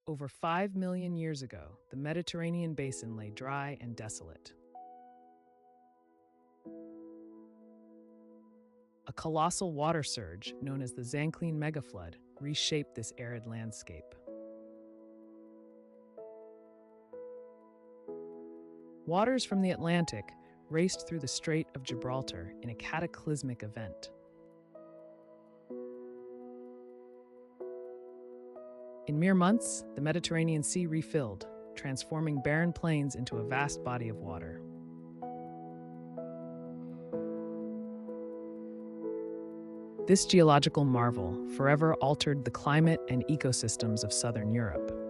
Over 5 million years ago, the Mediterranean basin lay dry and desolate. A colossal water surge, known as the Zanclean Megaflood, reshaped this arid landscape. Waters from the Atlantic raced through the Strait of Gibraltar in a cataclysmic event. In mere months, the Mediterranean Sea refilled, transforming barren plains into a vast body of water. This geological marvel forever altered the climate and ecosystems of southern Europe.